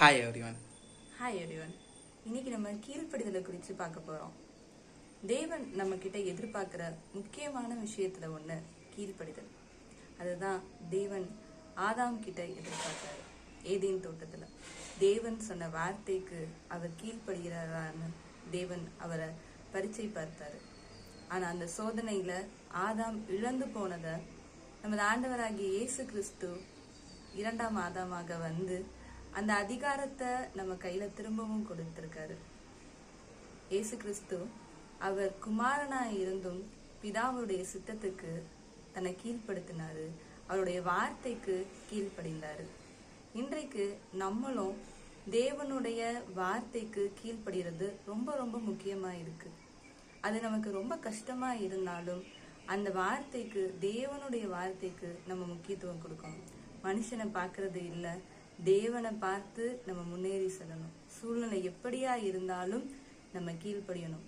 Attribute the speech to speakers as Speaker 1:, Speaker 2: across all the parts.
Speaker 1: Hi everyone.
Speaker 2: Hi everyone. இன்னைக்கு நம்ம கீழ்ப்படிதலை குறித்து பார்க்க போறோம். தேவன் நம்ம கிட்ட எதிர்பார்க்கிற முக்கியமான விஷயத்துல ஒண்ணு கீழ்ப்படிதல். அதுதான் தேவன் ஆதாம் கிட்ட எதிர்பார்த்தாரு. ஏதேன் தோட்டத்துல தேவன் சொன்ன வார்த்தைக்கு அவர் கீழ்ப்படுகிறாரான்னு தேவன் அவரை பரீட்சை பார்த்தாரு. ஆனா அந்த சோதனையில ஆதாம் இழந்து போனதை நமது ஆண்டவராகிய இயேசு கிறிஸ்து இரண்டாம் ஆதாமாக வந்து அந்த அதிகாரத்தை நம்ம கையில திரும்பவும் கொடுத்திருக்காரு. இயேசு கிறிஸ்து அவர் குமாரனா இருந்தும் பிதாவுடைய சித்தத்துக்கு தன்னை கீழ்ப்படுத்தினாரு. அவருடைய வார்த்தைக்கு கீழ்ப்படிந்தாரு. இன்றைக்கு நம்மளும் தேவனுடைய வார்த்தைக்கு கீழ்ப்படுகிறது ரொம்ப ரொம்ப முக்கியமா இருக்கு. அது நமக்கு ரொம்ப கஷ்டமா இருந்தாலும் அந்த வார்த்தைக்கு, தேவனுடைய வார்த்தைக்கு நம்ம முக்கியத்துவம் கொடுக்கணும். மனுஷனை பார்க்கறது இல்லை, தேவனை பார்த்து நம்ம முன்னேறி செல்லணும். சூழ்நிலை எப்படியா இருந்தாலும் நம்ம கீழ்ப்படியணும்.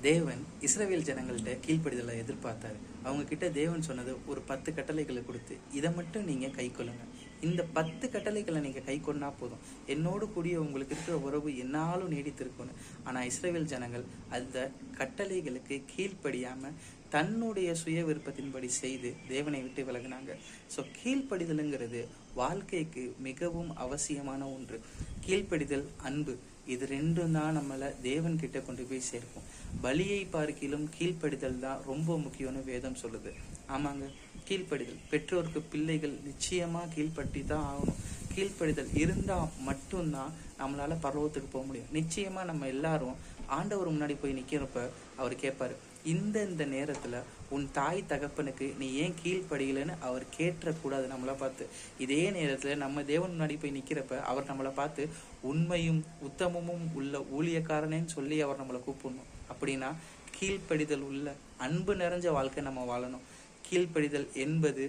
Speaker 1: தேவன் இஸ்ரவேல் ஜனங்கள்கிட்ட கீழ்ப்படிதலை எதிர்பார்த்தாரு. அவங்க கிட்ட தேவன் சொன்னது ஒரு 10 கட்டளைகளை கொடுத்து, இதை மட்டும் நீங்க கை கொள்ளுங்க. இந்த 10 கட்டளைகளை நீங்க கை கொண்டா போதும், என்னோடு கூடிய உங்களுக்கு இருக்கிற உறவு என்னாலும் நீடித்திருக்கணும். ஆனா இஸ்ரவேல் ஜனங்கள் அந்த கட்டளைகளுக்கு கீழ்ப்படியாம தன்னுடைய சுய விருப்பத்தின்படி செய்து தேவனை விட்டு விலகினாங்க. ஸோ கீழ்ப்படிதலுங்கிறது வாழ்க்கைக்கு மிகவும் அவசியமான ஒன்று. கீழ்ப்படிதல், அன்பு, இது ரெண்டும் தான் நம்மளை தேவன் கிட்ட கொண்டு போய் சேர்க்கும். பலியை பார்க்கிலும் கீழ்ப்படிதல் தான் ரொம்ப முக்கியம்னு வேதம் சொல்லுது. ஆமாங்க, கீழ்ப்படிதல். பெற்றோருக்கு பிள்ளைகள் நிச்சயமா கீழ்ப்பட்டி தான் ஆகணும். கீழ்ப்படிதல் இருந்தா மட்டும்தான் நம்மளால பரலோகத்துக்கு போக முடியும். நிச்சயமா நம்ம எல்லாரும் ஆண்டவர் முன்னாடி போய் நிக்கிறப்ப அவர் கேட்பாரு, இந்த நேரத்துல உன் தாய் தகப்பனுக்கு நீ ஏன் கீழ்ப்படியலன்னு அவர் கேட்டக்கூடாது நம்மளை பார்த்து. இதே நேரத்துல நம்ம தேவன் முன்னாடி போய் நிக்கிறப்ப அவர் நம்மளை பார்த்து உண்மையும் உத்தமமும் உள்ள ஊழியக்காரனேன்னு சொல்லி அவர் நம்மளை கூப்பிடணும். அப்படின்னா கீழ்ப்படிதல் உள்ள அன்பு நிறைஞ்ச வாழ்க்கை நம்ம வாழணும். கீழ்ப்படிதல் என்பது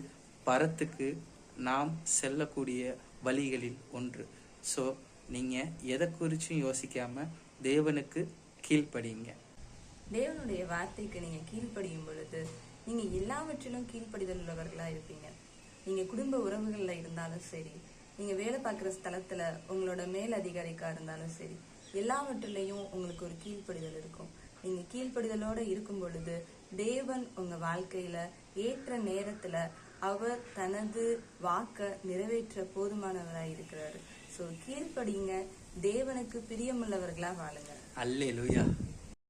Speaker 1: பரத்துக்கு நாம் செல்லக்கூடிய வழிகளில் ஒன்று. ஸோ நீங்க எதை குறிச்சும் யோசிக்காம தேவனுக்கு கீழ்ப்படிங்க.
Speaker 2: தேவனுடைய வார்த்தைக்கு நீங்க கீழ்ப்படியும் பொழுது நீங்க எல்லாவற்றிலும் கீழ்ப்படிதல் உள்ளவர்களா இருப்பீங்க. நீங்க குடும்ப உறவுகள்ல இருந்தாலும் சரி, நீங்க வேலை பார்க்குற ஸ்தலத்துல உங்களோட மேல் அதிகாரிக்கா இருந்தாலும் சரி, எல்லாவற்றிலையும் உங்களுக்கு ஒரு கீழ்ப்படிதல் இருக்கும். நீங்க கீழ்ப்படிதலோட இருக்கும் பொழுது தேவன் உங்க வாழ்க்கையில ஏற்ற நேரத்துல அவர் தனது வாக்க நிறைவேற்ற போதுமானவராய் இருக்கிறாரு. ஸோ கீழ்ப்படிங்க, தேவனுக்கு பிரியமுள்ளவர்களா வாழுங்க.
Speaker 1: அல்லேலூயா.